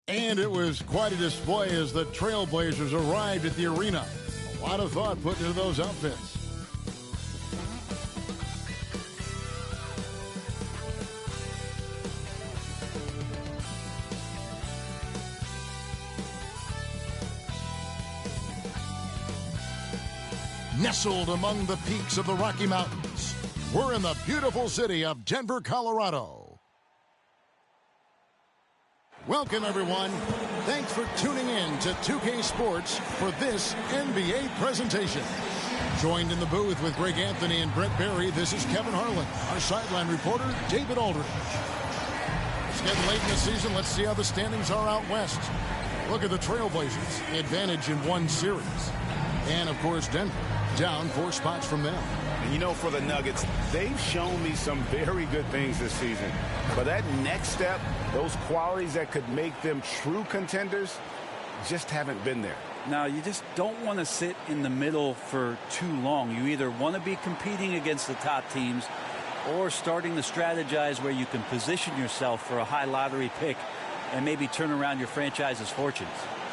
And it was quite a display as the Trailblazers arrived at the arena. A lot of thought put into those outfits. Nestled among the peaks of the Rocky Mountains, we're in the beautiful city of Denver, Colorado. Welcome, everyone. Thanks for tuning in to 2K Sports for this NBA presentation. Joined in the booth with Greg Anthony and Brett Barry, this is Kevin Harlan. Our sideline reporter, David Aldridge. It's getting late in the season. Let's see how the standings are out west. Look at the Trailblazers. Advantage in one series. And, of course, Denver down 4 spots from them. And you know, for the Nuggets, they've shown me some very good things this season. But that next step, those qualities that could make them true contenders, just haven't been there. Now, you just don't want to sit in the middle for too long. You either want to be competing against the top teams or starting to strategize where you can position yourself for a high lottery pick and maybe turn around your franchise's fortunes.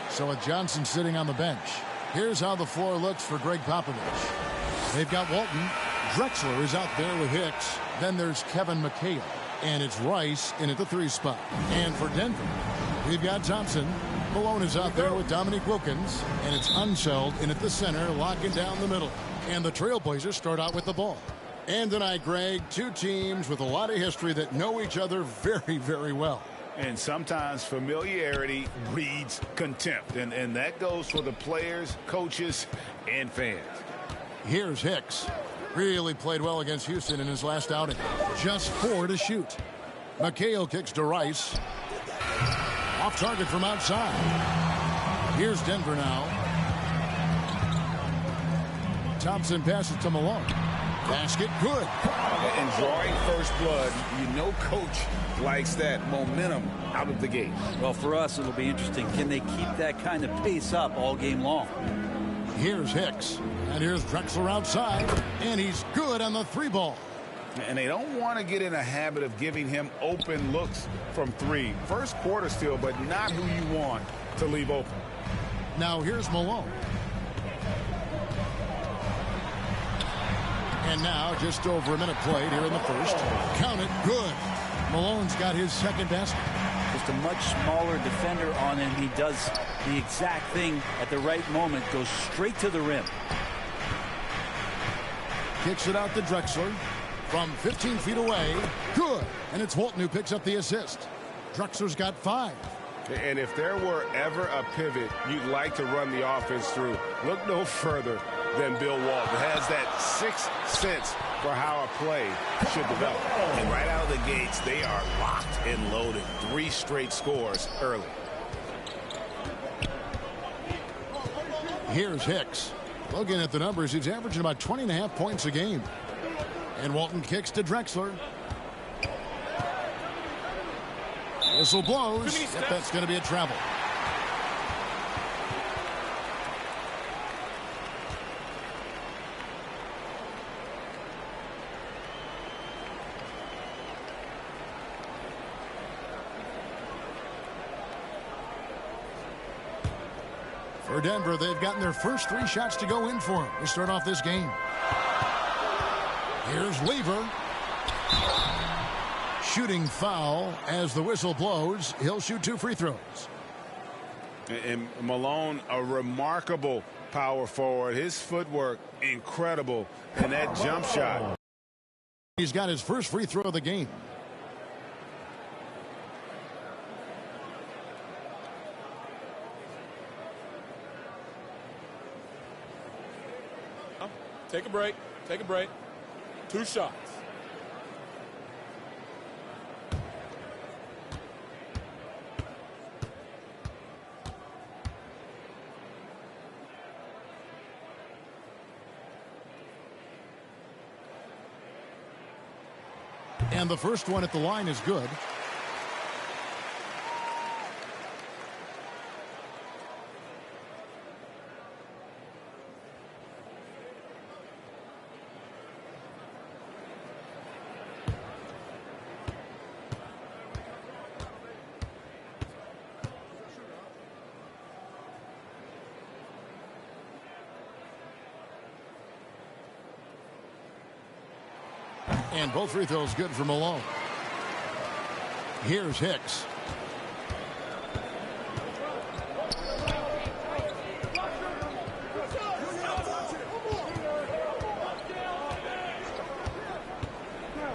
So with Johnson sitting on the bench, here's how the floor looks for Greg Popovich. They've got Walton. Drexler is out there with Hicks. Then there's Kevin McHale. And it's Rice in at the 3 spot. And for Denver, we've got Thompson. Malone is out there with Dominique Wilkins. And it's Unseld in at the center, locking down the middle. And the Trailblazers start out with the ball. And tonight, Greg, 2 teams with a lot of history that know each other very, very well. And sometimes familiarity breeds contempt. And that goes for the players, coaches, and fans. Here's Hicks. Really played well against Houston in his last outing. Just 4 to shoot. McHale kicks to Rice. Off target from outside. Here's Denver now. Thompson passes to Malone. Basket good. And drawing first blood, you know coach likes that momentum out of the gate. Well, for us, it'll be interesting. Can they keep that kind of pace up all game long? Here's Hicks. And here's Drexler outside. And he's good on the 3 ball. And they don't want to get in a habit of giving him open looks from 3. First quarter still, but not who you want to leave open. Now here's Malone. And now just over a minute played here in the first. Count it, good. Malone's got his second basket. Just a much smaller defender on him. He does the exact thing at the right moment. Goes straight to the rim. Kicks it out to Drexler. From 15 feet away. Good. And it's Walton who picks up the assist. Drexler's got 5. And if there were ever a pivot you'd like to run the offense through, look no further than Bill Walton. Has that 6th sense for how a play should develop. And right out of the gates, they are locked and loaded. 3 straight scores early. Here's Hicks. Looking at the numbers, he's averaging about 20.5 points a game. And Walton kicks to Drexler. Whistle blows. That's going to be a travel. For Denver, they've gotten their first 3 shots to go in for them to start off this game. Here's Lever. Shooting foul as the whistle blows. He'll shoot 2 free throws. And Malone, a remarkable power forward. His footwork, incredible. And that jump shot. He's got his first free throw of the game. Take a break. Take a break. 2 shots. And the first one at the line is good. And both free throws good for Malone. Here's Hicks.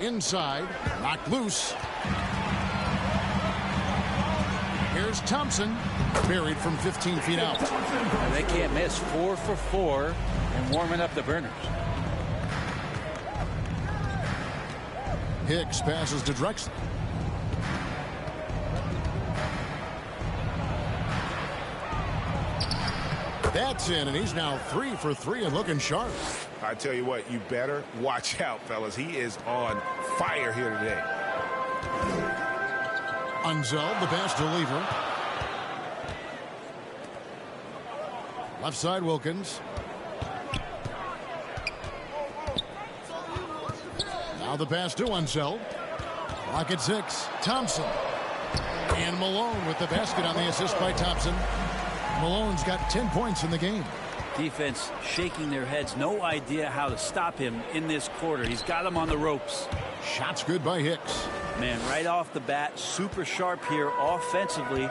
Inside, knocked loose. Here's Thompson, buried from 15 feet out. They can't miss. 4 for 4 and warming up the burners. Hicks passes to Drexler. That's in, and he's now 3 for 3 and looking sharp. I tell you what, you better watch out, fellas. He is on fire here today. Unseld, the pass to Lever. Left side, Wilkins. Now the pass to Unseld. Clock at 6. Thompson. And Malone with the basket on the assist by Thompson. Malone's got 10 points in the game. Defense shaking their heads. No idea how to stop him in this quarter. He's got him on the ropes. Shots good by Hicks. Man, right off the bat, super sharp here offensively.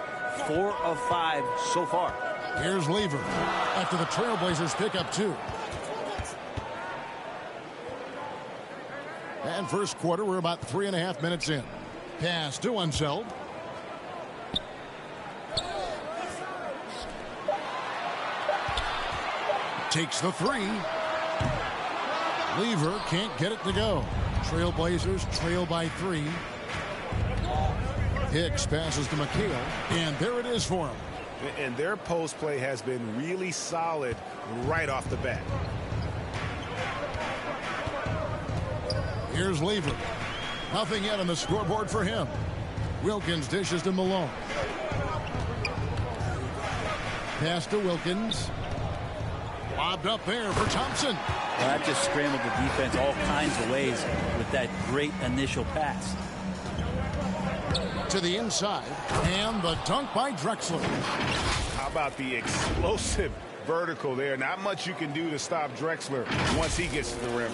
4 of 5 so far. Here's Lever after the Trailblazers pick up 2. And first quarter, we're about 3.5 minutes in. Pass to Unseld. Takes the 3. Lever can't get it to go. Trailblazers trail by 3. Hicks passes to McHale, and there it is for him. And their post play has been really solid right off the bat. Here's Lever. Nothing yet on the scoreboard for him. Wilkins dishes to Malone. Pass to Wilkins. Lobbed up there for Thompson. Well, that just scrambled the defense all kinds of ways with that great initial pass. To the inside, and the dunk by Drexler. How about the explosive vertical there? Not much you can do to stop Drexler once he gets to the rim.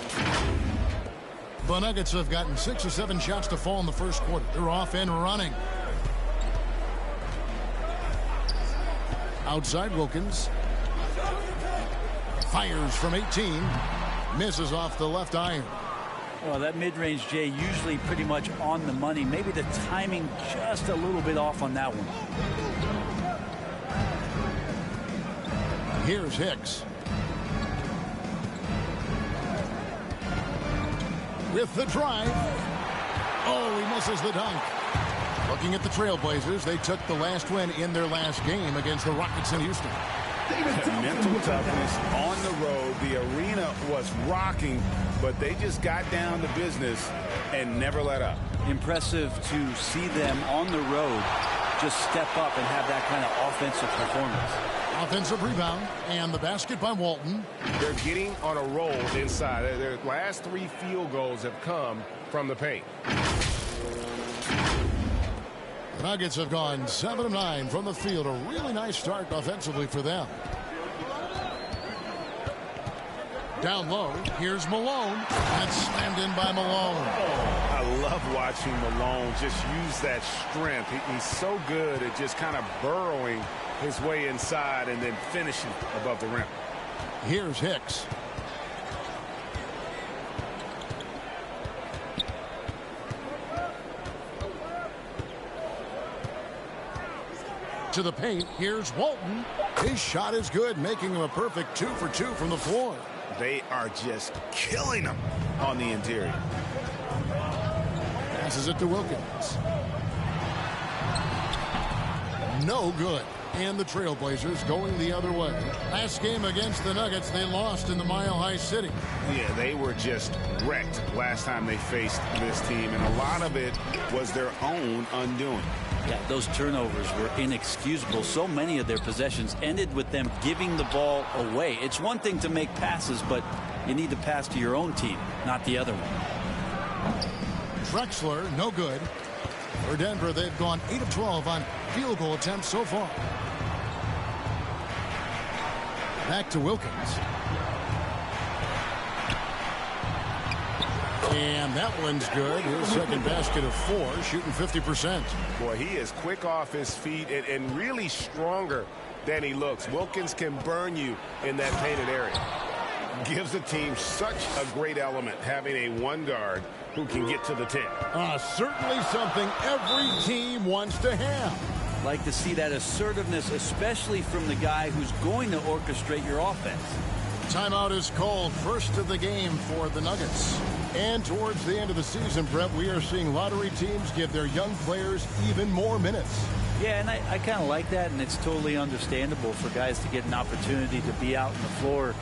The Nuggets have gotten 6 or 7 shots to fall in the first quarter. They're off and running. Outside Wilkins. Fires from 18. Misses off the left iron. Well, that mid-range, Jay, usually pretty much on the money. Maybe the timing just a little bit off on that one. Here's Hicks. With the drive. Oh, he misses the dunk. Looking at the Trailblazers, they took the last win in their last game against the Rockets in Houston. Mental toughness on the road. The arena was rocking, but they just got down to business and never let up. Impressive to see them on the road just step up and have that kind of offensive performance. Offensive rebound, and the basket by Walton. They're getting on a roll inside. Their last 3 field goals have come from the paint. The Nuggets have gone 7 of 9 from the field. A really nice start offensively for them. Down low, here's Malone. That's slammed in by Malone. I love watching Malone just use that strength. He's so good at just kind of burrowing his way inside and then finishing above the rim. Here's Hicks. To the paint, here's Walton. His shot is good, making him a perfect 2 for 2 from the floor. They are just killing him on the interior. Passes it to Wilkins. No good. And the Trailblazers going the other way. Last game against the Nuggets, they lost in the Mile High City. Yeah, they were just wrecked last time they faced this team, and a lot of it was their own undoing. Yeah, those turnovers were inexcusable. So many of their possessions ended with them giving the ball away. It's one thing to make passes, but you need to pass to your own team, not the other one. Drexler, no good. For Denver, they've gone 8 of 12 on field goal attempts so far. Back to Wilkins. And that one's good. His second basket of 4, shooting 50%. Boy, he is quick off his feet and really stronger than he looks. Wilkins can burn you in that painted area. Gives the team such a great element having a one guard who can get to the 10. Certainly something every team wants to have. Like to see that assertiveness, especially from the guy who's going to orchestrate your offense. Timeout is called, first of the game for the Nuggets. And towards the end of the season, Brett, we are seeing lottery teams give their young players even more minutes. Yeah, and I kind of like that, and it's totally understandable for guys to get an opportunity to be out on the floor.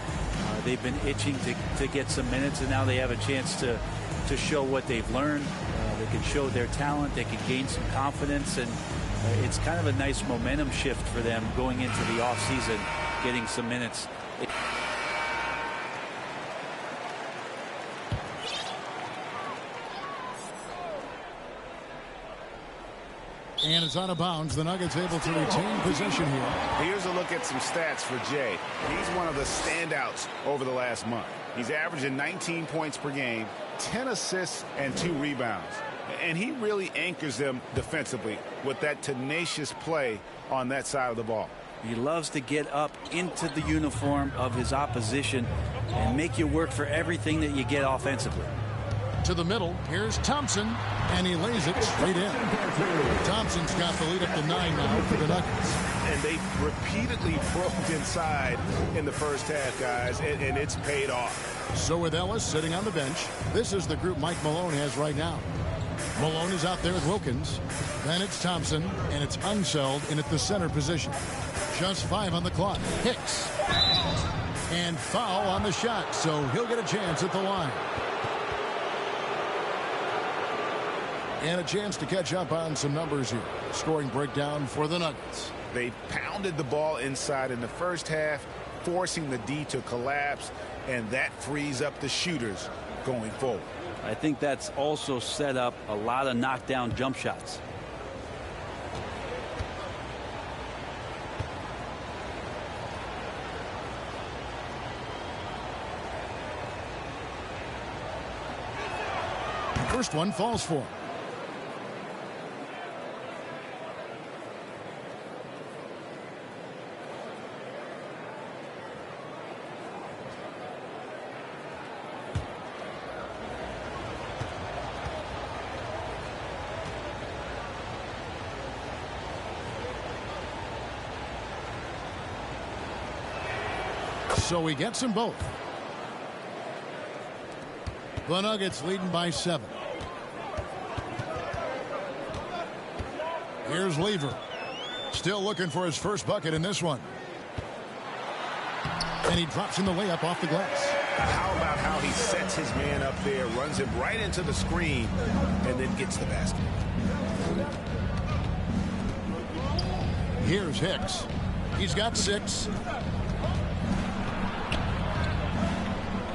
They've been itching to get some minutes, and now they have a chance to show what they've learned. They can show their talent. They can gain some confidence, and it's kind of a nice momentum shift for them going into the offseason, getting some minutes. And it's out of bounds. The Nuggets able to retain possession here. Here's a look at some stats for Jay. He's one of the standouts over the last month. He's averaging 19 points per game, 10 assists, and 2 rebounds. And he really anchors them defensively with that tenacious play on that side of the ball. He loves to get up into the uniform of his opposition and make you work for everything that you get offensively. To the middle, here's Thompson, and he lays it straight in. Thompson's got the lead up to 9 now for the Nuggets. And they repeatedly broke inside in the first half, guys, and it's paid off. So with Ellis sitting on the bench, this is the group Mike Malone has right now. Malone is out there with Wilkins. Then it's Thompson, and it's Unseld in at the center position. Just 5 on the clock. Hicks. And foul on the shot, so he'll get a chance at the line. And a chance to catch up on some numbers here. Scoring breakdown for the Nuggets. They pounded the ball inside in the first half, forcing the D to collapse, and that frees up the shooters going forward. I think that's also set up a lot of knockdown jump shots. First one falls for him. So he gets them both. The Nuggets leading by 7. Here's Lever. Still looking for his first bucket in this one. And he drops in the layup off the glass. How about how he sets his man up there, runs him right into the screen, and then gets the basket. Here's Hicks. He's got 6.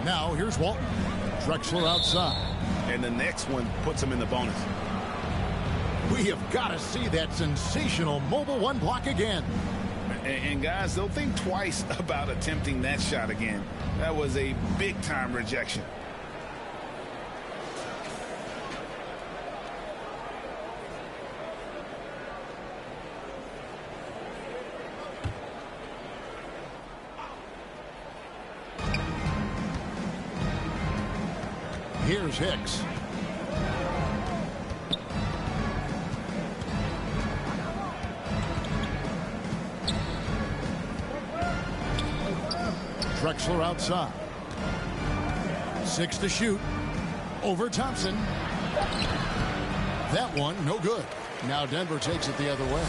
Now here's Walton. Drexler outside. And the next one puts him in the bonus. We have got to see that sensational mobile one block again. And guys, they'll think twice about attempting that shot again. That was a big-time rejection. Here's Hicks. Drexler outside. 6 to shoot. Over Thompson. That one, no good. Now Denver takes it the other way.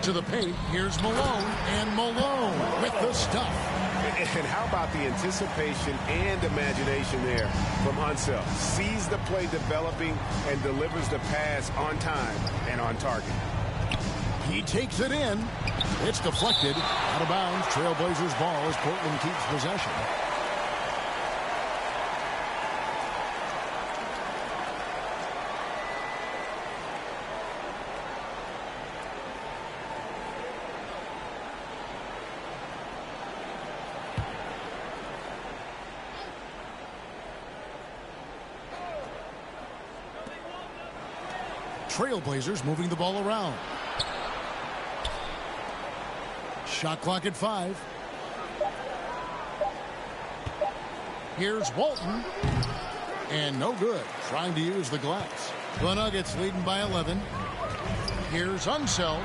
To the paint, here's Malone, and Malone with the stuff. And how about the anticipation and imagination there from Unseld? Sees the play developing and delivers the pass on time and on target. He takes it in. It's deflected. Out of bounds. Trailblazers ball as Portland keeps possession. Trailblazers moving the ball around. Shot clock at 5. Here's Walton. And no good. Trying to use the glass. The Nuggets leading by 11. Here's Unseld.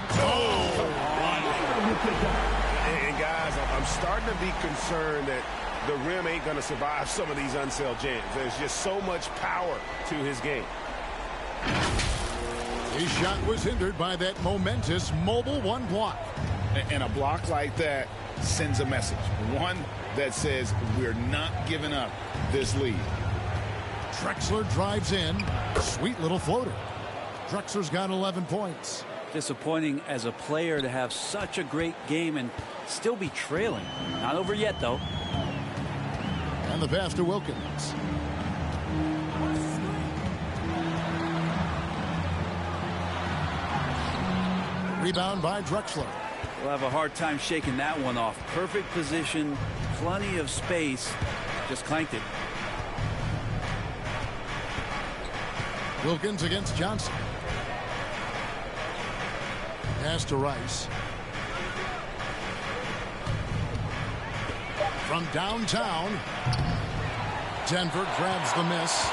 And guys, I'm starting to be concerned that the rim ain't going to survive some of these Unseld jams. There's just so much power to his game. His shot was hindered by that momentous mobile one block. And a block like that sends a message. One that says we're not giving up this lead. Drexler drives in. Sweet little floater. Drexler's got 11 points. Disappointing as a player to have such a great game and still be trailing. Not over yet, though. And the pass to Wilkins. Rebound by Drexler. We'll have a hard time shaking that one off. Perfect position, plenty of space. Just clanked it. Wilkins against Johnson. Pass to Rice. From downtown, Denver grabs the miss.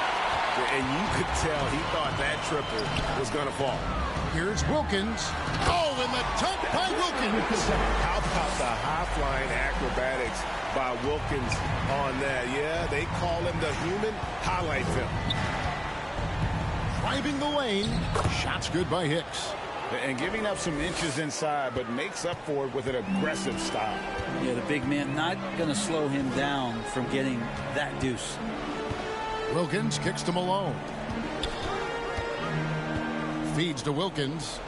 And you could tell he thought that triple was going to fall. Here's Wilkins. Oh, and the dunk by Wilkins. How about the high-flying acrobatics by Wilkins on that? Yeah, they call him the human highlight film. Driving the lane. Shots good by Hicks. And giving up some inches inside, but makes up for it with an aggressive style. Yeah, the big man not going to slow him down from getting that deuce. Wilkins kicks to Malone. Feeds to Wilkins.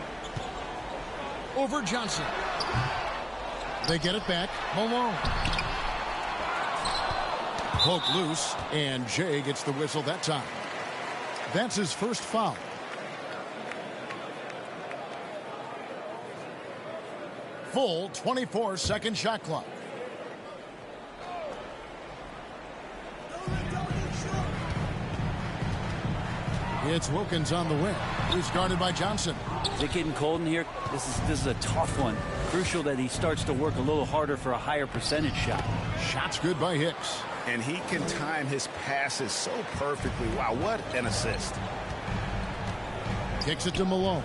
Over Johnson. They get it back. Malone. Poke loose, and Jay gets the whistle that time. That's his first foul. Full 24-second shot clock. It's Wilkins on the wing. He's guarded by Johnson. Is it getting cold in here? This is a tough one. Crucial that he starts to work a little harder for a higher percentage shot. Shots good by Hicks. And he can time his passes so perfectly. Wow, what an assist. Kicks it to Malone.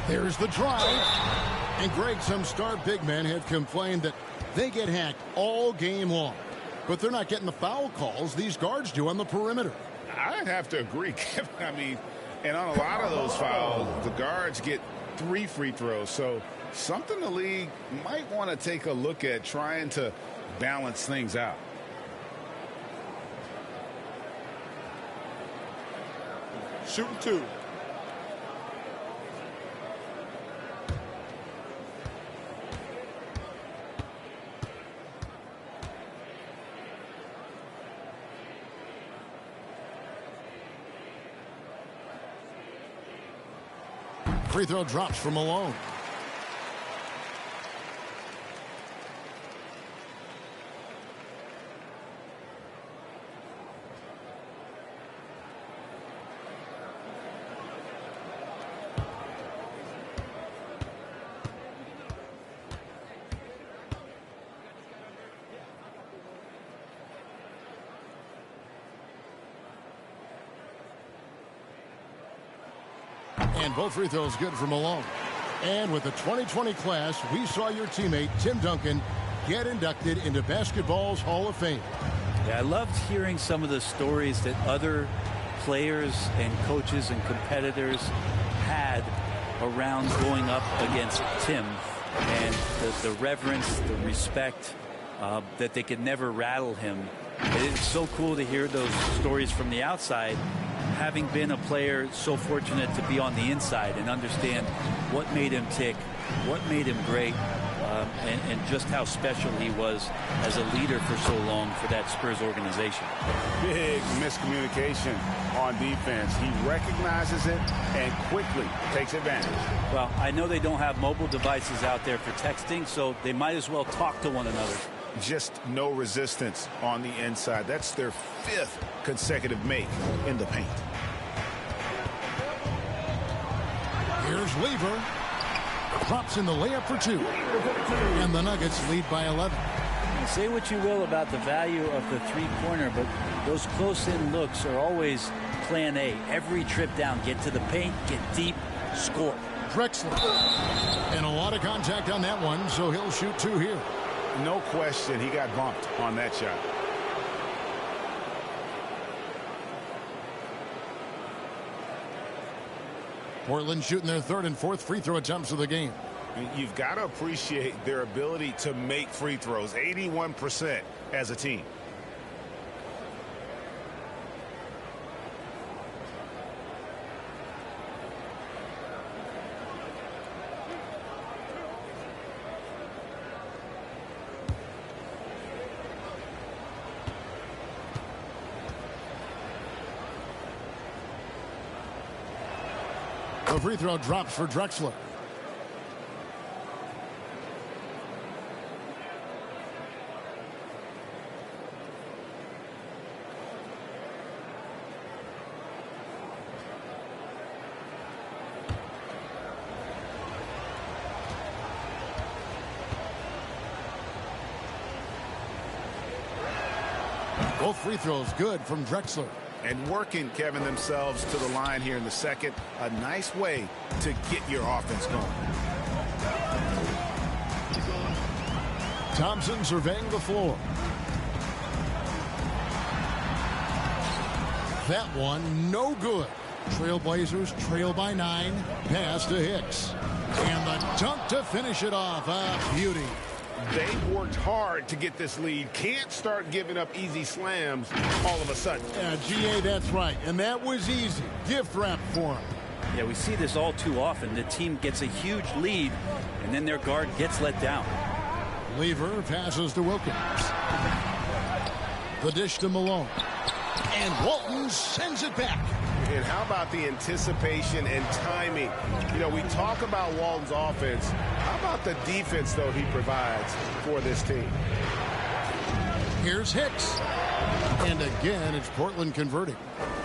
There's the drive. And Greg, some star big men have complained that they get hacked all game long. But they're not getting the foul calls these guards do on the perimeter. I'd have to agree, Kevin. I mean, and on a lot of those fouls, the guards get 3 free throws. So something the league might want to take a look at, trying to balance things out. Shooting 2. Free throw drops for Malone. And both free throws good for Malone. And with the 2020 class, we saw your teammate, Tim Duncan, get inducted into basketball's Hall of Fame. Yeah, I loved hearing some of the stories that other players and coaches and competitors had around going up against Tim, and the reverence, the respect, that they could never rattle him. It's so cool to hear those stories from the outside, having been a player so fortunate to be on the inside and understand what made him tick, what made him great, and just how special he was as a leader for so long for that Spurs organization. Big miscommunication on defense. He recognizes it and quickly takes advantage. Well, I know they don't have mobile devices out there for texting, so they might as well talk to one another. Just no resistance on the inside. That's their 5th consecutive make in the paint. Here's Weaver. Drops in the layup for 2. And the Nuggets lead by 11. Say what you will about the value of the three-pointer, but those close-in looks are always plan A. Every trip down, get to the paint, get deep, score. Drexler. And a lot of contact on that one, so he'll shoot 2 here. No question, he got bumped on that shot. Portland shooting their 3rd and 4th free throw attempts of the game. You've got to appreciate their ability to make free throws. 81% as a team. The free throw drops for Drexler. Both free throws good from Drexler. And working, Kevin, themselves to the line here in the second. A nice way to get your offense going. Thompson surveying the floor. That one, no good. Trailblazers trail by 9. Pass to Hicks. And the dunk to finish it off. A beauty. They've worked hard to get this lead. Can't start giving up easy slams all of a sudden. Yeah, GA, that's right. And that was easy. Gift wrap for him. Yeah, we see this all too often. The team gets a huge lead, and then their guard gets let down. Lever passes to Wilkins. The dish to Malone. And Walton sends it back. And how about the anticipation and timing? You know, we talk about Walton's offense. How about the defense, though, he provides for this team? Here's Hicks. And again, it's Portland converting.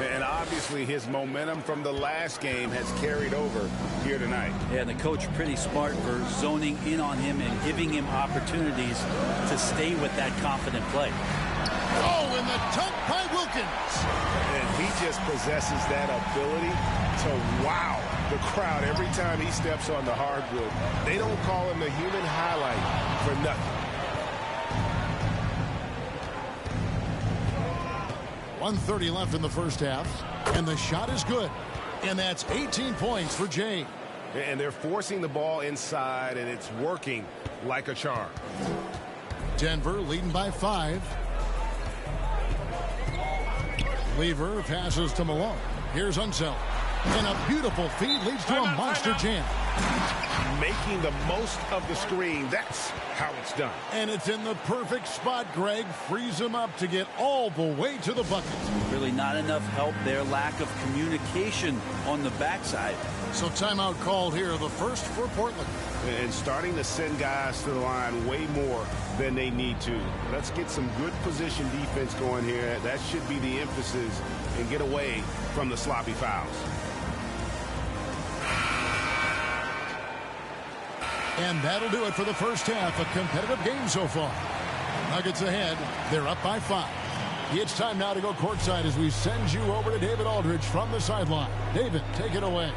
And obviously his momentum from the last game has carried over here tonight. Yeah, and the coach pretty smart for zoning in on him and giving him opportunities to stay with that confident play. Oh, and the dunk by Wilkins. And he just possesses that ability to wow the crowd every time he steps on the hardwood. They don't call him the human highlight for nothing. 1:30 left in the first half. And the shot is good. And that's 18 points for Jay. And they're forcing the ball inside, and it's working like a charm. Denver leading by 5. Lever passes to Malone. Here's Unseld. And a beautiful feed leads to a monster jam. Making the most of the screen. That's how it's done. And it's in the perfect spot, Greg. Frees him up to get all the way to the bucket. Really not enough help there. Lack of communication on the backside. So timeout called here, the first for Portland. And starting to send guys to the line way more than they need to. Let's get some good position defense going here. That should be the emphasis, and get away from the sloppy fouls. And that'll do it for the first half. A competitive game so far. Nuggets ahead. They're up by 5. It's time now to go courtside as we send you over to David Aldridge from the sideline. David, take it away.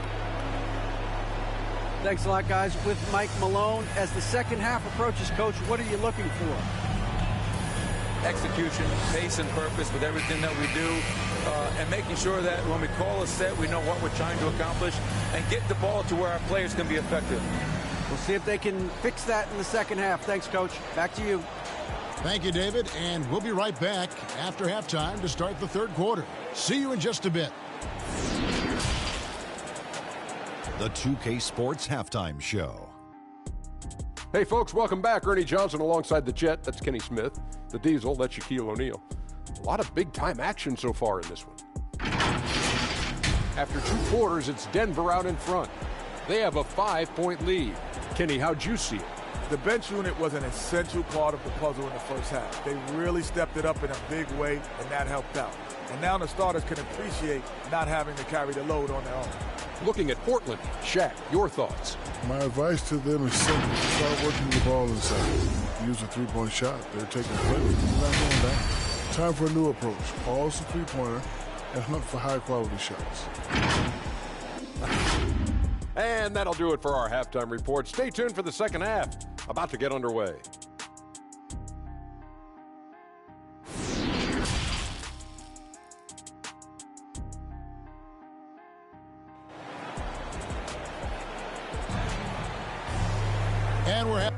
Thanks a lot, guys. With Mike Malone, as the second half approaches, Coach, what are you looking for? Execution, pace, and purpose with everything that we do, and making sure that when we call a set, we know what we're trying to accomplish, and get the ball to where our players can be effective. We'll see if they can fix that in the second half. Thanks, Coach. Back to you. Thank you, David, and we'll be right back after halftime to start the third quarter. See you in just a bit. The 2K Sports Halftime Show. Hey, folks, welcome back. Ernie Johnson alongside the Jet. That's Kenny Smith. The Diesel, that's Shaquille O'Neal. A lot of big-time action so far in this one. After 2 quarters, it's Denver out in front. They have a 5-point lead. Kenny, how'd you see it? The bench unit was an essential part of the puzzle in the first half. They really stepped it up in a big way, and that helped out. And now the starters can appreciate not having to carry the load on their own. Looking at Portland, Shaq, your thoughts? My advice to them is simple. Start working the ball inside. Use a three-point shot. They're taking plenty. It's not going down. Time for a new approach. Pause the three-pointer and hunt for high-quality shots. And that'll do it for our halftime report. Stay tuned for the second half. About to get underway. And we're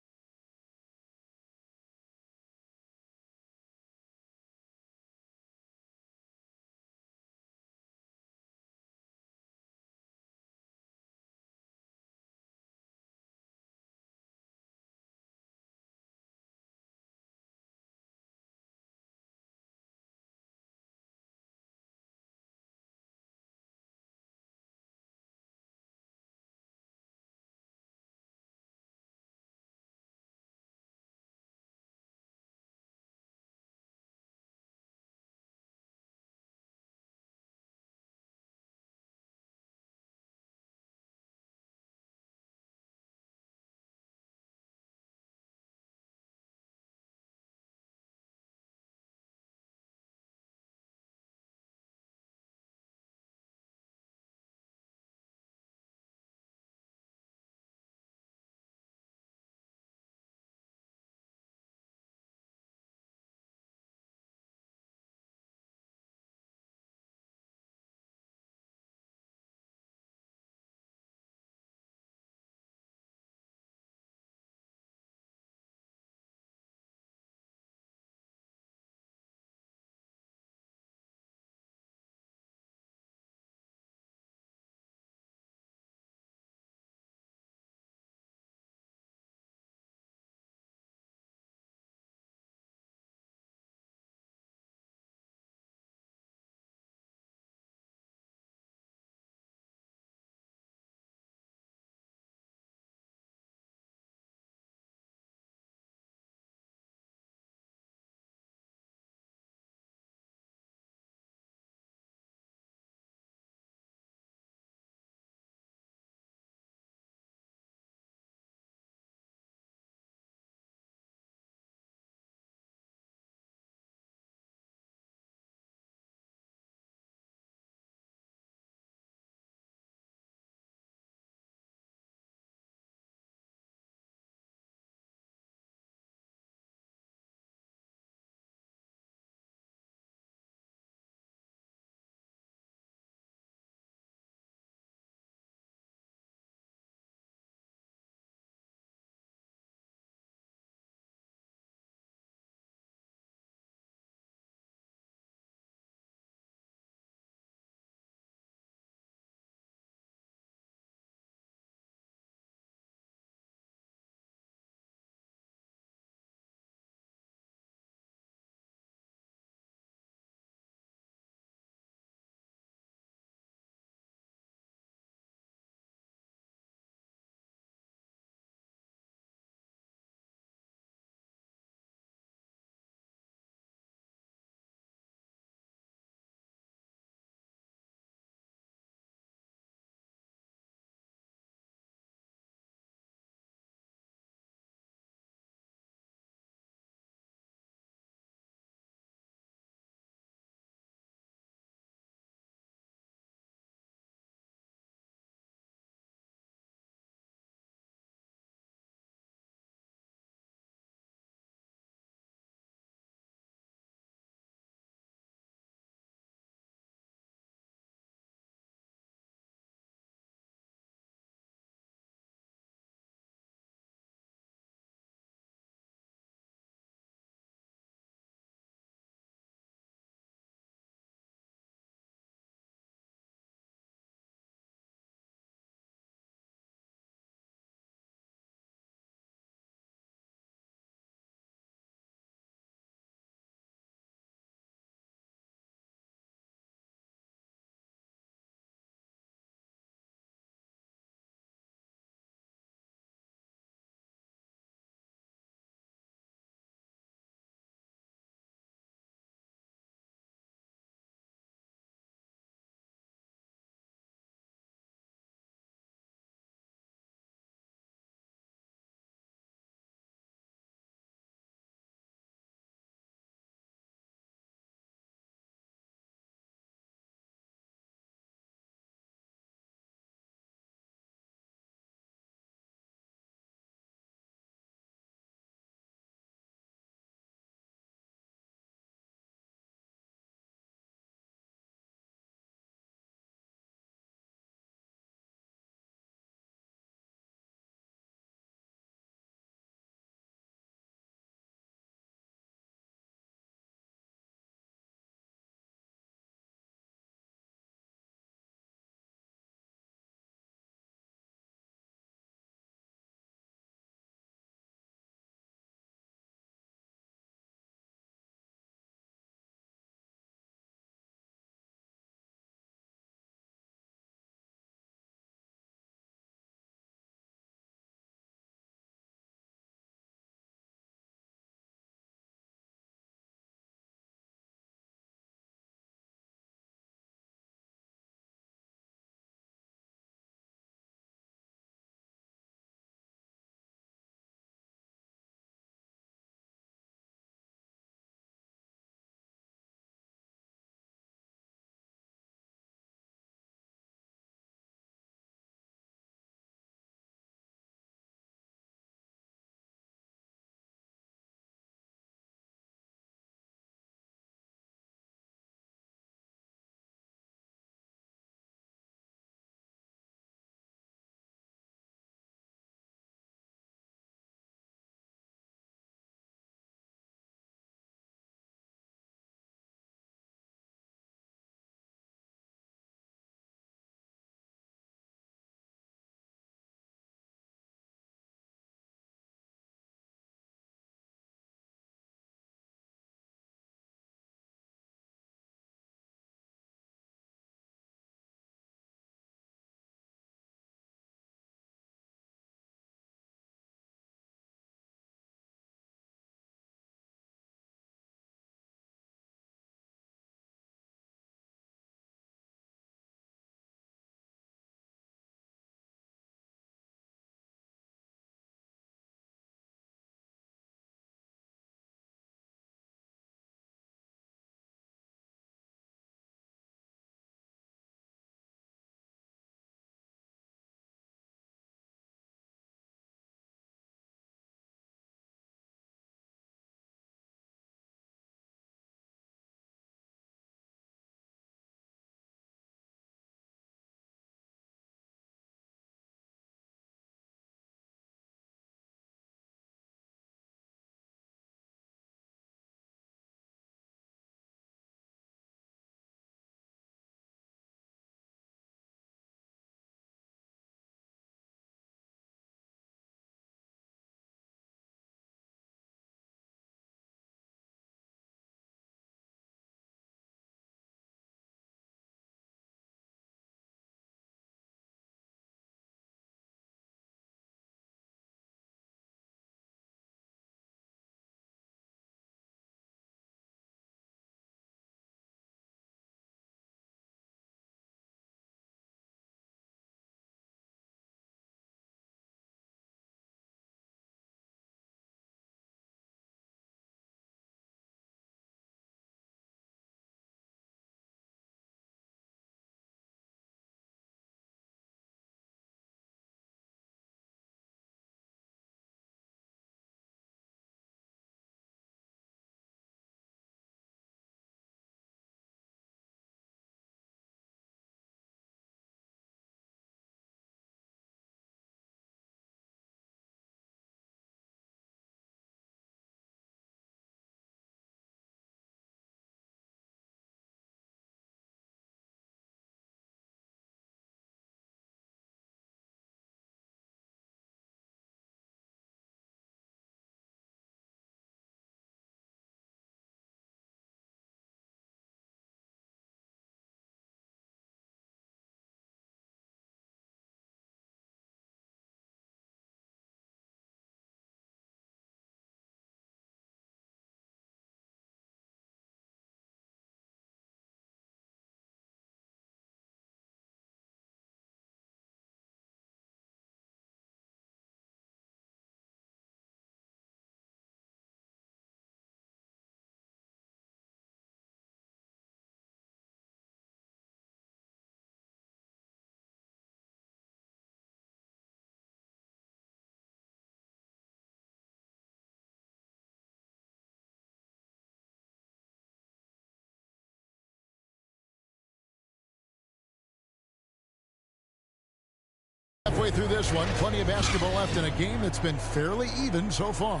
Halfway through this one, plenty of basketball left in a game that's been fairly even so far.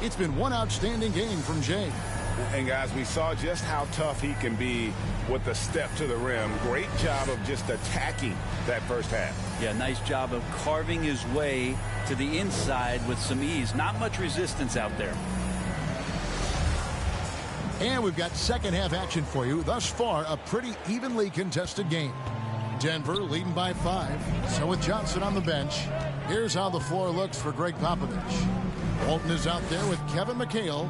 It's been one outstanding game from Jay. And guys, we saw just how tough he can be with the step to the rim. Great job of just attacking that first half. Yeah, nice job of carving his way to the inside with some ease. Not much resistance out there. And we've got second half action for you. Thus far, a pretty evenly contested game. Denver leading by 5. So with Johnson on the bench, here's how the floor looks for Greg Popovich. Walton is out there with Kevin McHale.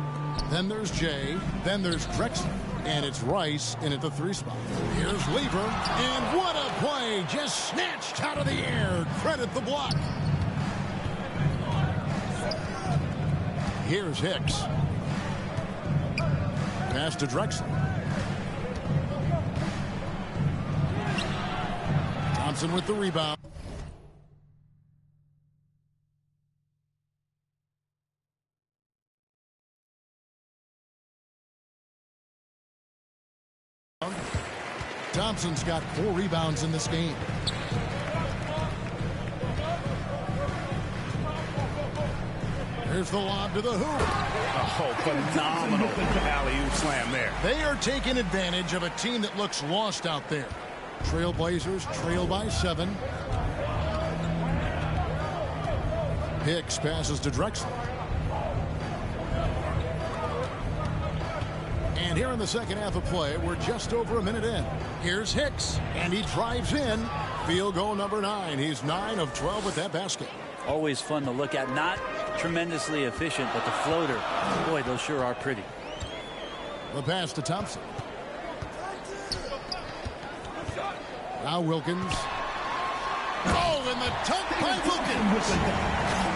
Then there's Jay. Then there's Drexler. And it's Rice in at the 3 spot. Here's Lever. And what a play. Just snatched out of the air. Credit the block. Here's Hicks. Pass to Drexler. Thompson with the rebound. Thompson's got 4 rebounds in this game. Here's the lob to the hoop. Oh, phenomenal alley-oop slam there. They are taking advantage of a team that looks lost out there. Trailblazers trail by 7. Hicks passes to Drexler. And here in the second half of play, we're just over a minute in. Here's Hicks, and he drives in. Field goal number 9. He's 9 of 12 with that basket. Always fun to look at. Not tremendously efficient, but the floater, boy, those sure are pretty. The pass to Thompson. Now Wilkins. Oh, and the dunk by Wilkins.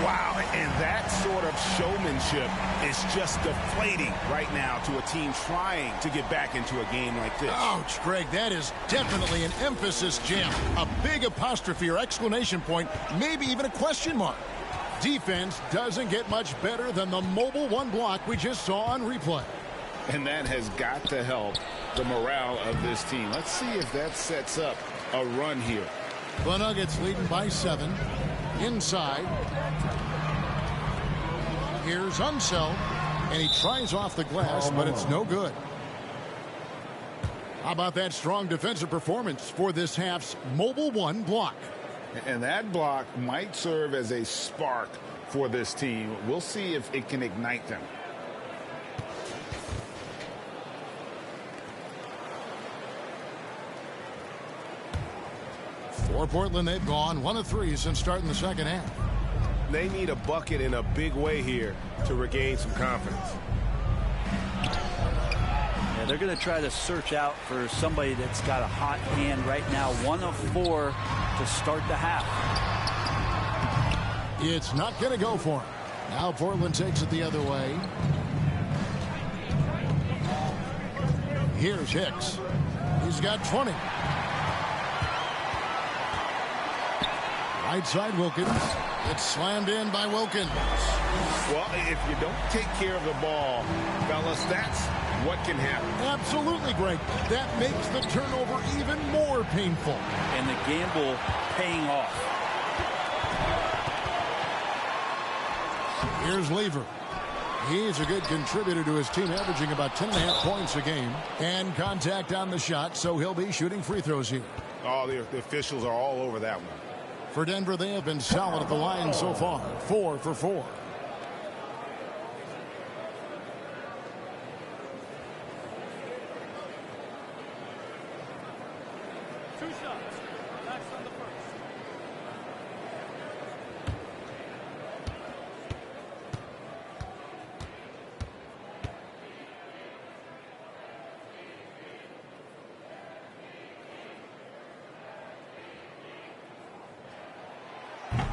Wow, and that sort of showmanship is just deflating right now to a team trying to get back into a game like this. Ouch, Greg, that is definitely an emphasis jam. A big apostrophe or exclamation point, maybe even a question mark. Defense doesn't get much better than the mobile 1 block we just saw on replay. And that has got to help the morale of this team. Let's see if that sets up a run here. The Nuggets leading by 7. Inside. Here's Unseld, and he tries off the glass, but it's no good. How about that strong defensive performance for this half's mobile 1 block? And that block might serve as a spark for this team. We'll see if it can ignite them. For Portland, they've gone 1 of 3 since starting the second half. They need a bucket in a big way here to regain some confidence. Yeah, they're going to try to search out for somebody that's got a hot hand right now. 1 of 4 to start the half. It's not going to go for him. Now Portland takes it the other way. Here's Hicks. He's got 20. Right side Wilkins. It's slammed in by Wilkins. Well, if you don't take care of the ball, fellas, that's what can happen. Absolutely, Greg. That makes the turnover even more painful. And the gamble paying off. Here's Lever. He's a good contributor to his team, averaging about 10.5 points a game. And contact on the shot, so he'll be shooting free throws here. Oh, the officials are all over that one. For Denver, they have been solid at the line so far. 4 for 4. Two shots. Max on the first.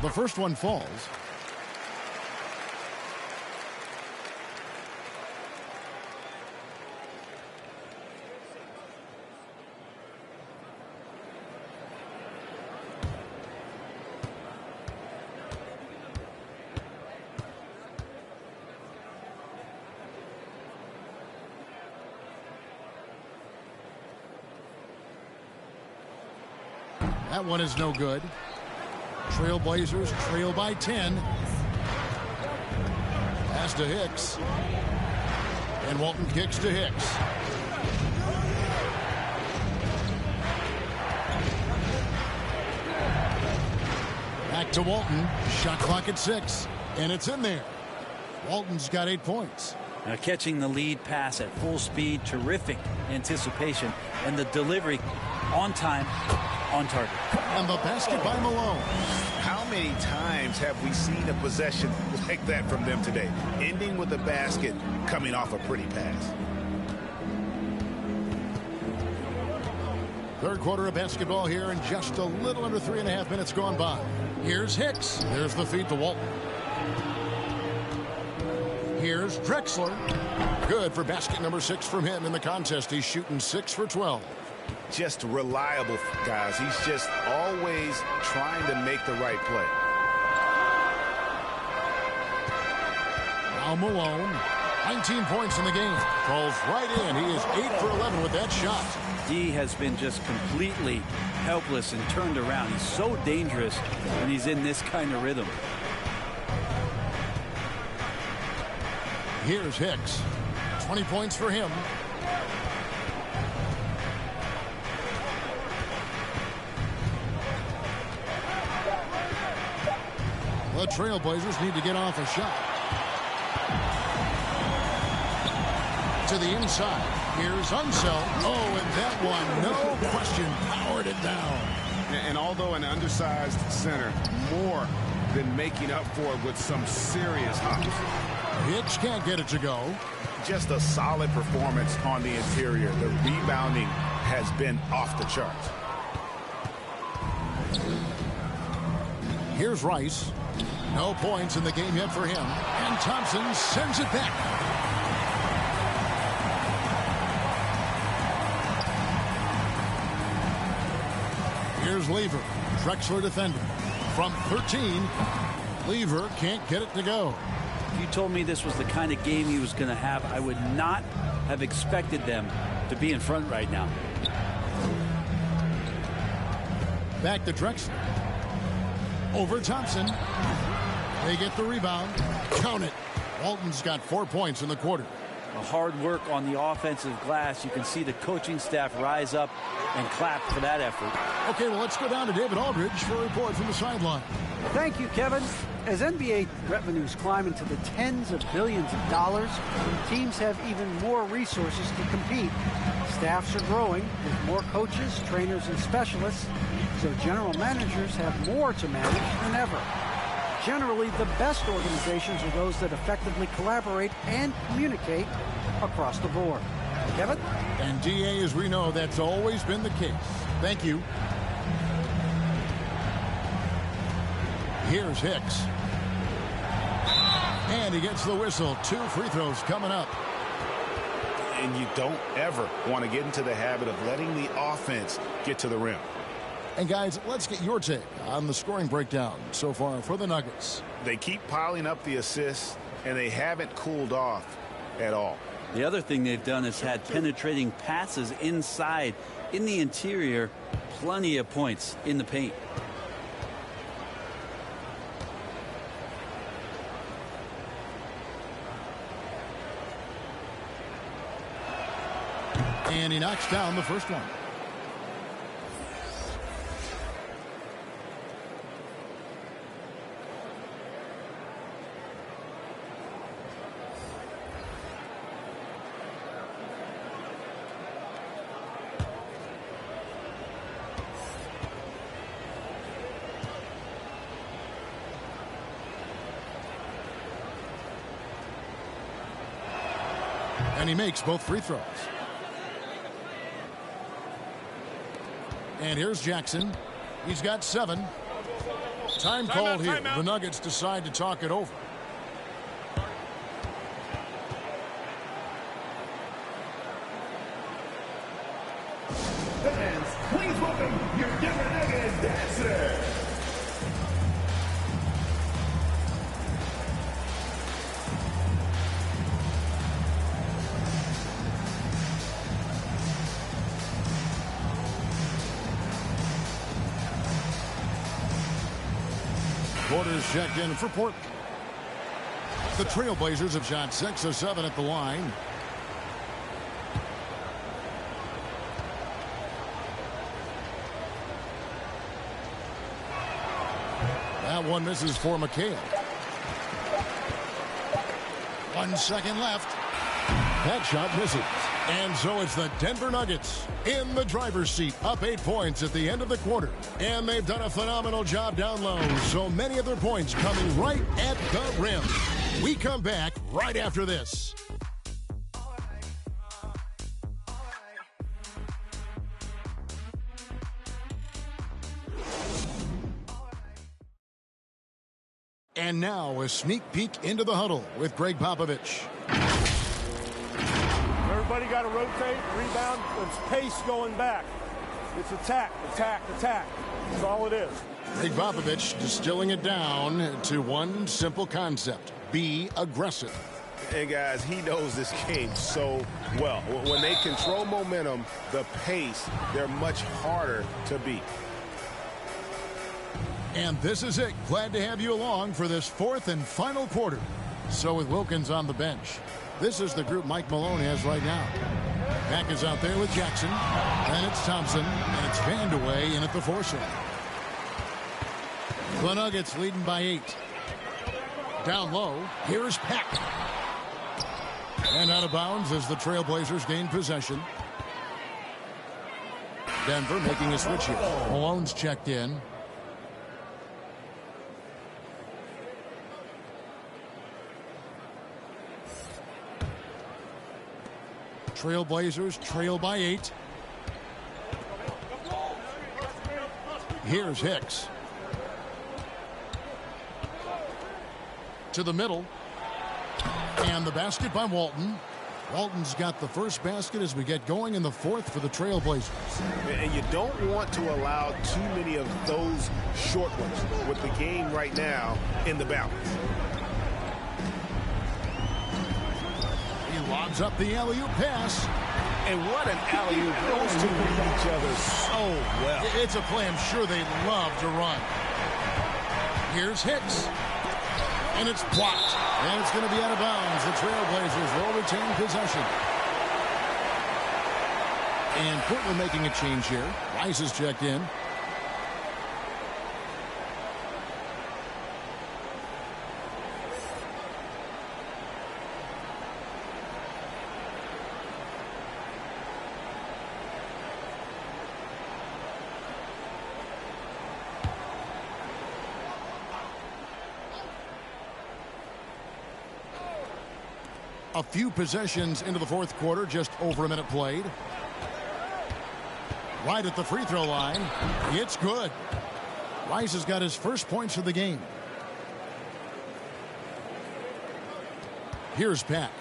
The first one falls. That one is no good. Trailblazers trail by 10. Pass to Hicks. And Walton kicks to Hicks. Back to Walton. Shot clock at 6. And it's in there. Walton's got 8 points. Now catching the lead pass at full speed, terrific anticipation, and the delivery on time, on target. And the basket by Malone. How many times have we seen a possession like that from them today? Ending with a basket, coming off a pretty pass. Third quarter of basketball here, and just a little under 3.5 minutes gone by. Here's Hicks. There's the feed to Walton. Here's Drexler. Good for basket number 6 from him in the contest. He's shooting 6 for 12. Just reliable, guys. He's just always trying to make the right play. Now Malone, 19 points in the game. Falls right in. He is 8 for 11 with that shot. D has been just completely helpless and turned around. He's so dangerous when he's in this kind of rhythm. Here's Hicks. 20 points for him. The Trailblazers need to get off a shot. To the inside. Here's Unseld. Oh, and that one, no question, powered it down. And although an undersized center, more than making up for it with some serious hops. Hicks can't get it to go. Just a solid performance on the interior. The rebounding has been off the charts. Here's Rice. No points in the game yet for him. And Thompson sends it back. Here's Lever. Drexler defending. From 13, Lever can't get it to go. If you told me this was the kind of game he was going to have, I would not have expected them to be in front right now. Back to Drexler. Over Thompson. They get the rebound. Count it. Walton's got 4 points in the quarter. A hard work on the offensive glass. You can see the coaching staff rise up and clap for that effort. Okay, well, let's go down to David Aldridge for a report from the sideline. Thank you, Kevin. As NBA revenues climb into the tens of billions of dollars, teams have even more resources to compete. Staffs are growing with more coaches, trainers, and specialists, so general managers have more to manage than ever. Generally, the best organizations are those that effectively collaborate and communicate across the board. Kevin? And DA, as we know, that's always been the case. Thank you. Here's Hicks. And he gets the whistle. 2 free throws coming up. And you don't ever want to get into the habit of letting the offense get to the rim. And guys, let's get your take on the scoring breakdown so far for the Nuggets. They keep piling up the assists, and they haven't cooled off at all. The other thing they've done is had penetrating passes inside, in the interior, plenty of points in the paint. And he knocks down the first one. And he makes both free throws. And here's Jackson. He's got 7. Time called here. The Nuggets decide to talk it over. Fans, please welcome your Denver Nuggets dancer. Porter's checked in for Portland. The Trailblazers have shot 6 of 7 at the line. That one misses for McHale. 1 second left. That shot misses. And so it's the Denver Nuggets in the driver's seat, up 8 points at the end of the quarter. And they've done a phenomenal job down low. So many of their points coming right at the rim. We come back right after this. And now a sneak peek into the huddle with Greg Popovich. Everybody got to rotate, rebound. It's pace going back. It's attack, attack, attack. That's all it is. Greg Popovich distilling it down to one simple concept. Be aggressive. And guys, he knows this game so well. When they control momentum, the pace, they're much harder to beat. And this is it. Glad to have you along for this 4th and final quarter. So with Wilkins on the bench, this is the group Mike Malone has right now. Mack is out there with Jackson. And it's Thompson. And it's Vandeweghe in at the 4 shot. The Nuggets leading by 8. Down low, here's Peck. And out of bounds as the Trailblazers gain possession. Denver making a switch here. Malone's checked in. Trailblazers trail by 8. Here's Hicks. To the middle. And the basket by Walton. Walton's got the first basket as we get going in the 4th for the Trailblazers. And you don't want to allow too many of those short ones with the game right now in the balance. He lobs up the alley-oop pass. And what an alley-oop. Those two read each other so well. It's a play I'm sure they love to run. Here's Hicks. And it's blocked. And it's going to be out of bounds. The Trailblazers will retain possession. And Portland making a change here. Rice is checked in. A few possessions into the 4th quarter, just over a minute played. Right at the free throw line. It's good. Rice has got his first points of the game. Here's Pat.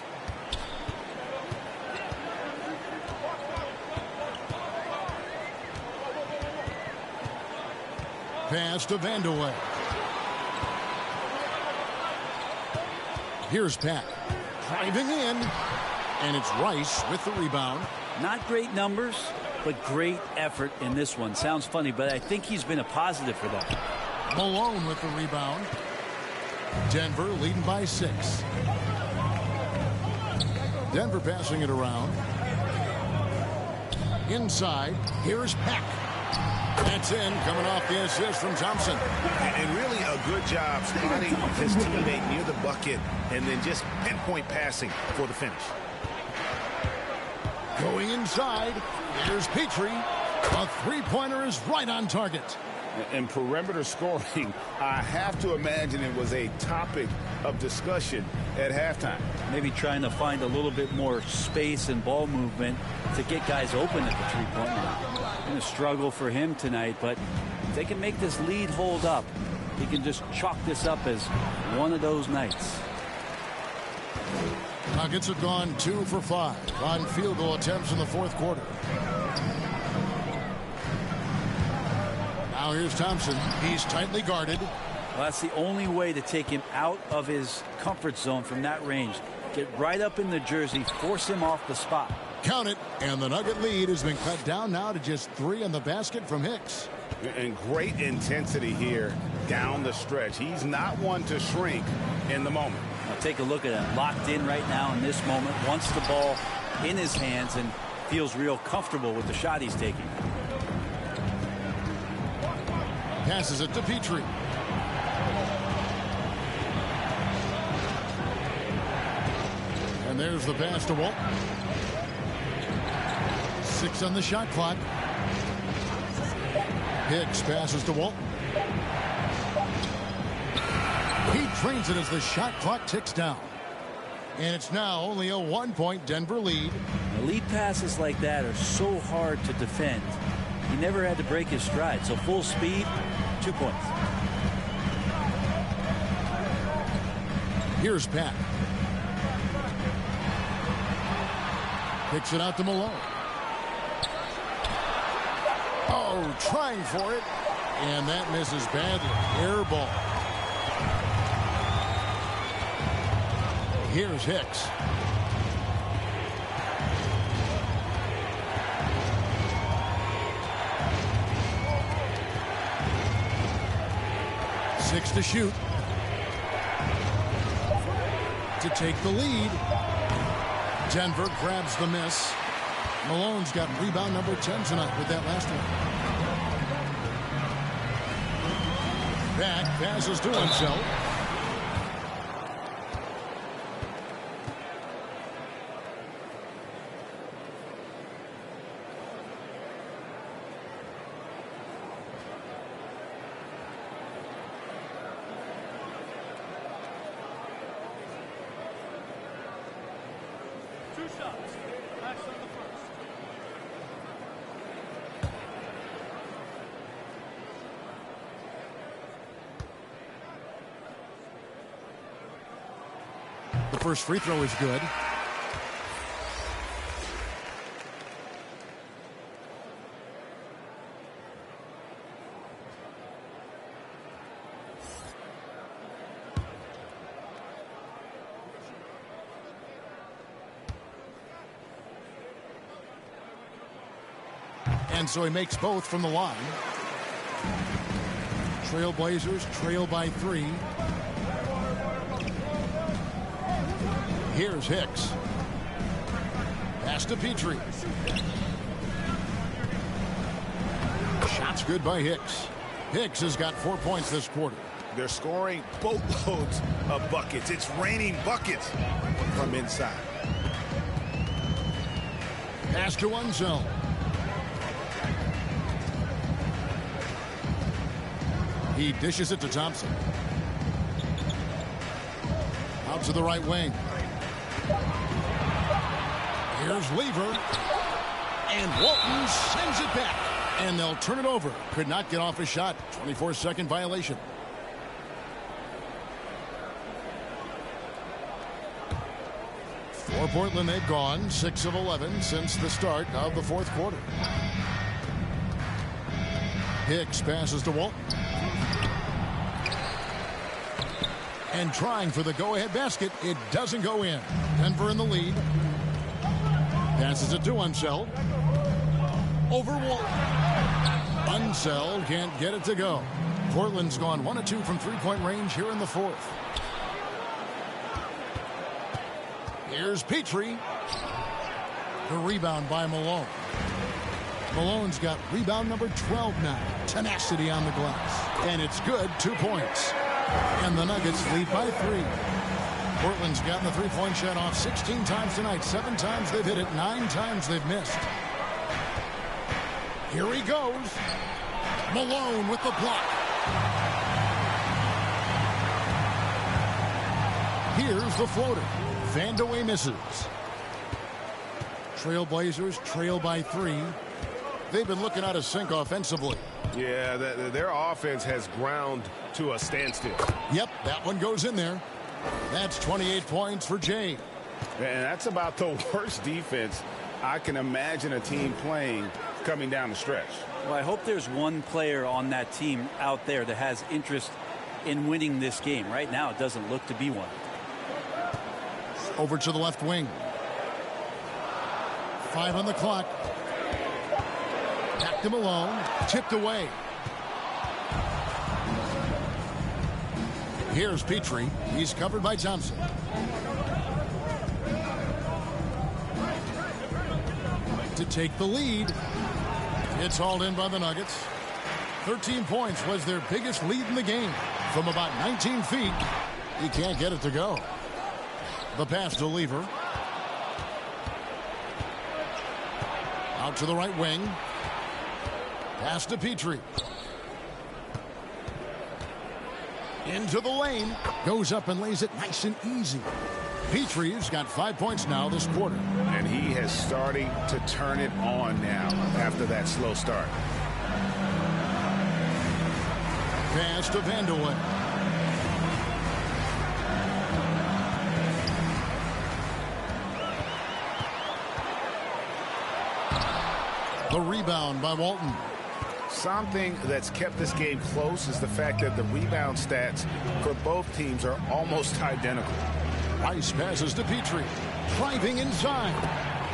Pass to Vandeweghe. Here's Pat. Driving in, and it's Rice with the rebound. Not great numbers, but great effort in this one. Sounds funny, but I think he's been a positive for that. Malone with the rebound. Denver leading by 6. Denver passing it around. Inside, here's Peck. That's in, coming off the assist from Thompson. And really a good job spotting his teammate near the bucket and then just pinpoint passing for the finish. Going inside, here's Petrie. A three-pointer is right on target. And perimeter scoring, I have to imagine it was a topic of discussion at halftime. Maybe trying to find a little bit more space and ball movement to get guys open at the three-point line. Going to struggle for him tonight, but if they can make this lead hold up, he can just chalk this up as one of those nights. Nuggets have gone 2 for 5 on field goal attempts in the 4th quarter. Now here's Thompson. He's tightly guarded. Well, that's the only way to take him out of his comfort zone from that range. Get right up in the jersey, force him off the spot. Count it, and the Nugget lead has been cut down now to just 3 on the basket from Hicks. And great intensity here down the stretch. He's not one to shrink in the moment. Now take a look at him, locked in right now in this moment, wants the ball in his hands and feels real comfortable with the shot he's taking. Passes it to Petrie. And there's the pass to Walton. 6 on the shot clock. Hicks passes to Walton. He drains it as the shot clock ticks down. And it's now only a 1-point Denver lead. The lead passes like that are so hard to defend. He never had to break his stride. So full speed, 2 points. Here's Pat. Kicks it out to Malone. Oh, trying for it. And that misses badly. Air ball. Here's Hicks. Six to shoot. To take the lead. Denver grabs the miss. Malone's got rebound number 10 tonight with that last one. Back passes to himself. The first free throw is good. And so he makes both from the line. Trailblazers trail by 3. Here's Hicks. Pass to Petrie. Shot's good by Hicks. Hicks has got 4 points this quarter. They're scoring boatloads of buckets. It's raining buckets from inside. Pass to Unseld. He dishes it to Thompson. Out to the right wing. Here's Lever. And Walton sends it back. And they'll turn it over. Could not get off a shot. 24-second violation. For Portland, they've gone 6 of 11 since the start of the fourth quarter. Hicks passes to Walton. And trying for the go-ahead basket. It doesn't go in. Denver in the lead. Passes it to Unseld. Over Walton. Unseld can't get it to go. Portland's gone 1 of 2 from three-point range here in the fourth. Here's Petrie. The rebound by Malone. Malone's got rebound number 12 now. Tenacity on the glass. And it's good. 2 points. And the Nuggets lead by 3. Portland's gotten the three-point shot off 16 times tonight. 7 times they've hit it. 9 times they've missed. Here he goes. Malone with the block. Here's the floater. Vandeweghe misses. Trailblazers trail by 3. They've been looking out of sync offensively. Yeah, their offense has ground to a standstill. Yep, that one goes in there. That's 28 points for Jay. And that's about the worst defense I can imagine a team playing coming down the stretch. Well, I hope there's one player on that team out there that has interest in winning this game. Right now, it doesn't look to be one. Over to the left wing. 5 on the clock. Back to Malone. Tipped away. Here's Petrie. He's covered by Thompson. To take the lead. It's hauled in by the Nuggets. 13 points was their biggest lead in the game. From about 19 feet, he can't get it to go. The pass to Lever. Out to the right wing. Pass to Petrie. Into the lane. Goes up and lays it nice and easy. Petrie's got 5 points now this quarter. And he has starting to turn it on now after that slow start. Pass to Vanderlei. The rebound by Walton. Something that's kept this game close is the fact that the rebound stats for both teams are almost identical. Rice passes to Petrie. Driving inside.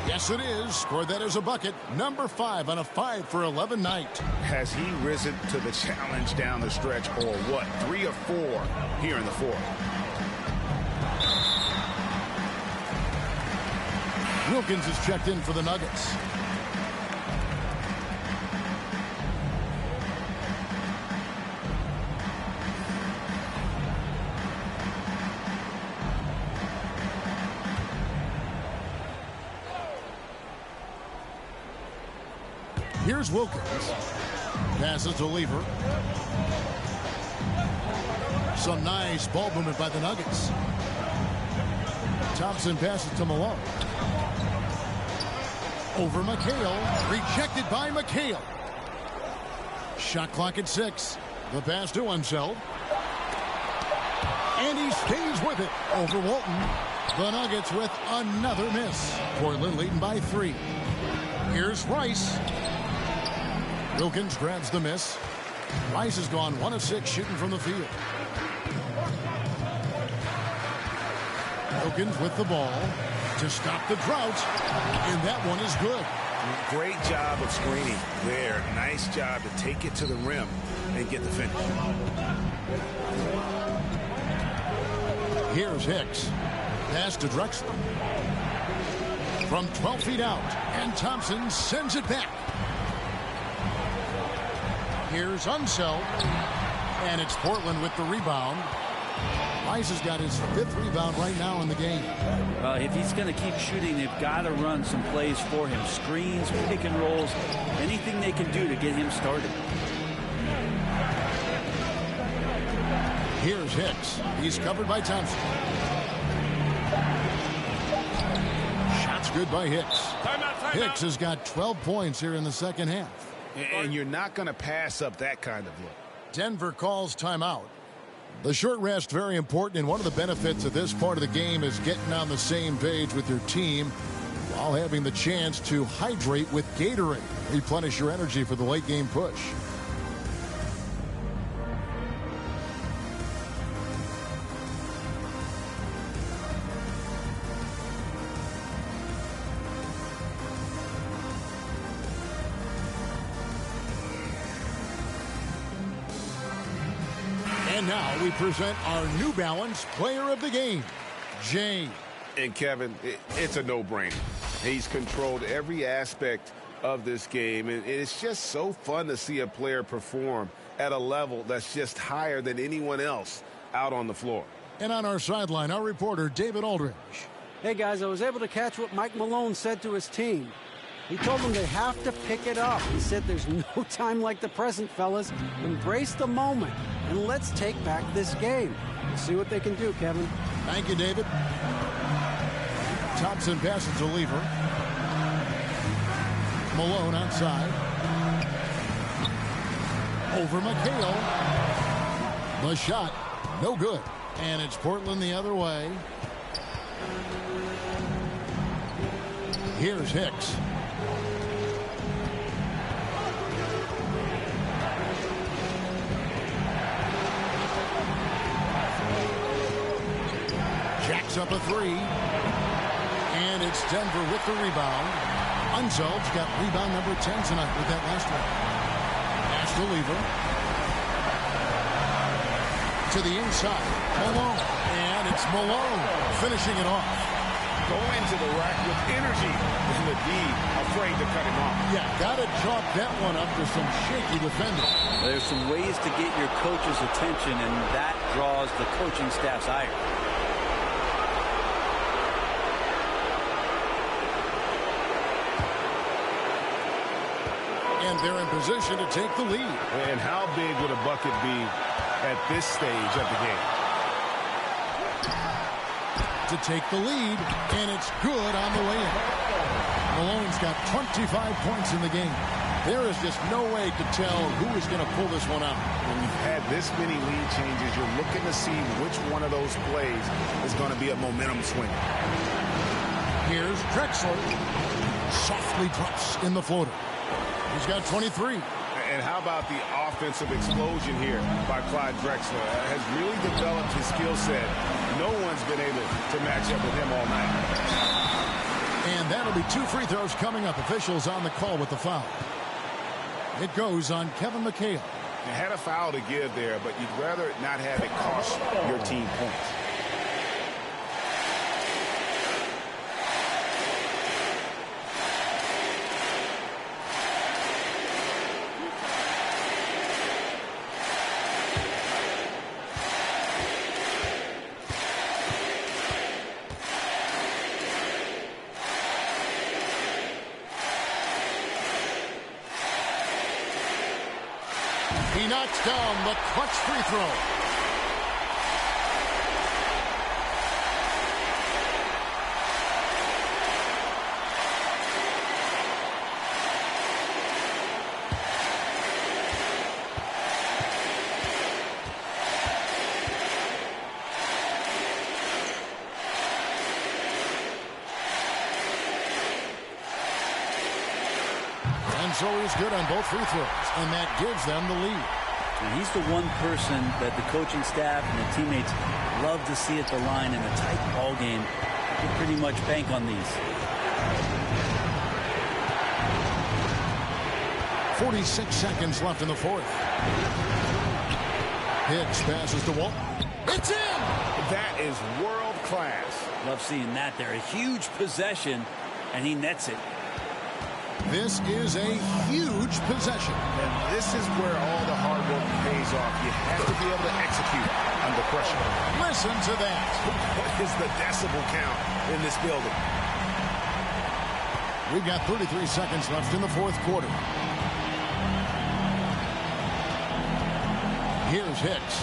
Yes, it is. Scored that as a bucket. Number 5 on a 5-for-11 night. Has he risen to the challenge down the stretch, or what? 3 or 4 here in the fourth. Wilkins is checked in for the Nuggets. Here's Wilkins. Passes to Lever. Some nice ball movement by the Nuggets. Thompson passes to Malone. Over McHale. Rejected by McHale. Shot clock at 6. The pass to Unseld. And he stays with it. Over Walton. The Nuggets with another miss. Portland leading by 3. Here's Rice. Wilkins grabs the miss. Rice has gone 1 of 6 shooting from the field. Wilkins with the ball to stop the drought. And that one is good. Great job of screening there. Nice job to take it to the rim and get the finish. Here's Hicks. Pass to Drexler. From 12 feet out. And Thompson sends it back. Here's Unseld. And it's Portland with the rebound. Rice has got his 5th rebound right now in the game. If he's going to keep shooting, they've got to run some plays for him. Screens, pick and rolls, anything they can do to get him started. Here's Hicks. He's covered by Thompson. Shot's good by Hicks. Hicks has got 12 points here in the second half. And you're not going to pass up that kind of look. Denver calls timeout. The short rest very important, and one of the benefits of this part of the game is getting on the same page with your team while having the chance to hydrate with Gatorade. Replenish your energy for the late game push. And now we present our New Balance Player of the Game, Jay. And Kevin, it's a no-brainer. He's controlled every aspect of this game, and it's just so fun to see a player perform at a level that's just higher than anyone else out on the floor. And on our sideline, our reporter, David Aldridge. Hey, guys, I was able to catch what Mike Malone said to his team. He told them they have to pick it up. He said there's no time like the present, fellas. Embrace the moment, and let's take back this game. We'll see what they can do, Kevin. Thank you, David. Thompson passes to Lever. Malone outside. Over McHale. The shot, no good. And it's Portland the other way. Here's Hicks. Jacks up a 3. And it's Denver with the rebound. Unseld's got rebound number 10 tonight with that last one. Pass to Lever. to the inside. Malone. And it's Malone finishing it off. Go into the rack with energy. And the D afraid to cut him off. Yeah, got to chalk that one up to some shaky defending. There's some ways to get your coach's attention, and that draws the coaching staff's ire. And they're in position to take the lead. And how big would a bucket be at this stage of the game? To take the lead, and it's good on the way in. Malone's got 25 points in the game. There is just no way to tell who is going to pull this one out. When you've had this many lead changes, you're looking to see which one of those plays is going to be a momentum swing. Here's Drexler. Softly drops in the floater. He's got 23. And how about the offensive explosion here by Clyde Drexler? Has really developed his skill set. No one's been able to match up with him all night. And that'll be 2 free throws coming up. Officials on the call with the foul. It goes on Kevin McHale. You had a foul to give there, but you'd rather not have it cost your team points. He knocks down the clutch free throw. And so he's good on both free throws, and that gives them the lead. And he's the one person that the coaching staff and the teammates love to see at the line in a tight ball game. You can pretty much bank on these. 46 seconds left in the fourth. Hicks passes to Walton. It's in! That is world class. Love seeing that there. A huge possession, and he nets it. This is a huge possession. And this is where all the hard work pays off. You have to be able to execute under pressure. Listen to that. What is the decibel count in this building? We've got 33 seconds left in the fourth quarter. Here's Hicks.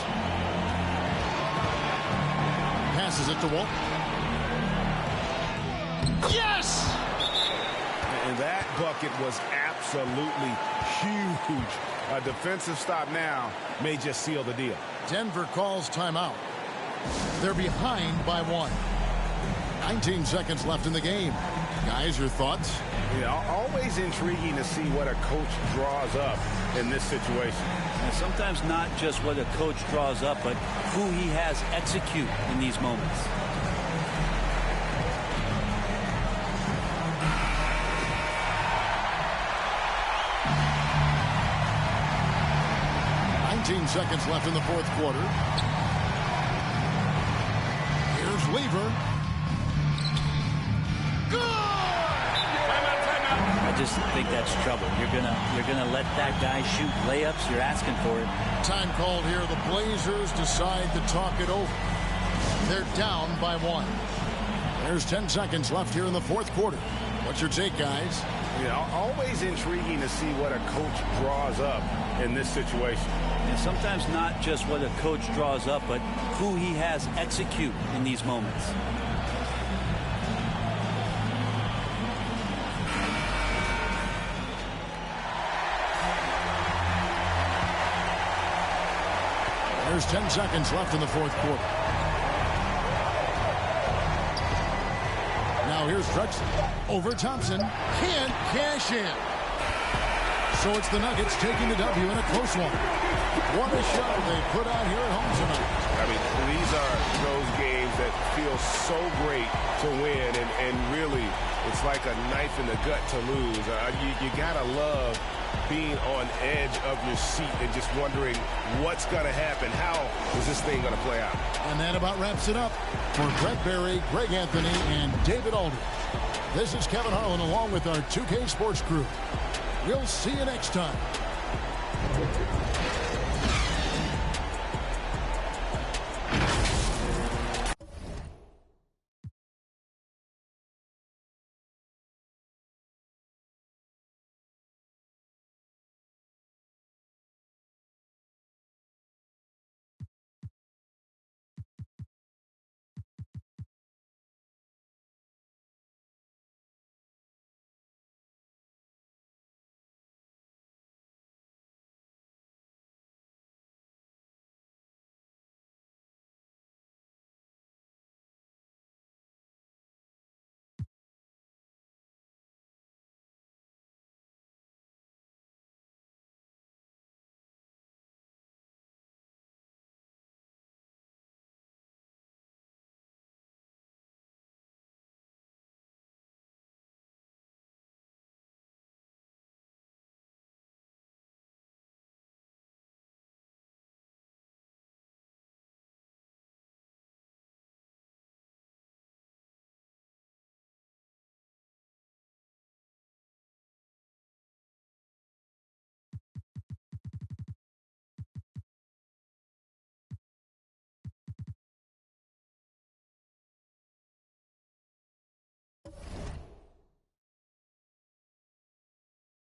Passes it to Walton. Yes! And that bucket was absolutely huge. A defensive stop now may just seal the deal. Denver calls timeout. They're behind by 1. 19 seconds left in the game. Guys, your thoughts? Yeah, always intriguing to see what a coach draws up in this situation. And sometimes not just what a coach draws up, but who he has execute in these moments. Seconds left in the fourth quarter. Here's Lever. Good! I just think that's trouble. You're gonna let that guy shoot layups. You're asking for it. Time called here. The Blazers decide to talk it over. They're down by 1. There's 10 seconds left here in the fourth quarter. What's your take, guys? Yeah, always intriguing to see what a coach draws up in this situation. And sometimes not just what a coach draws up, but who he has execute in these moments. There's 10 seconds left in the fourth quarter. Now here's Drexler. Over Thompson. Can't cash in. So it's the Nuggets taking the W in a close one. What a show they put out here at home tonight. I mean, these are those games that feel so great to win, and really, it's like a knife in the gut to lose. You got to love being on edge of your seat and just wondering what's going to happen. How is this thing going to play out? And that about wraps it up. For Brett Barry, Greg Anthony, and David Aldridge, this is Kevin Harlan along with our 2K Sports crew. We'll see you next time.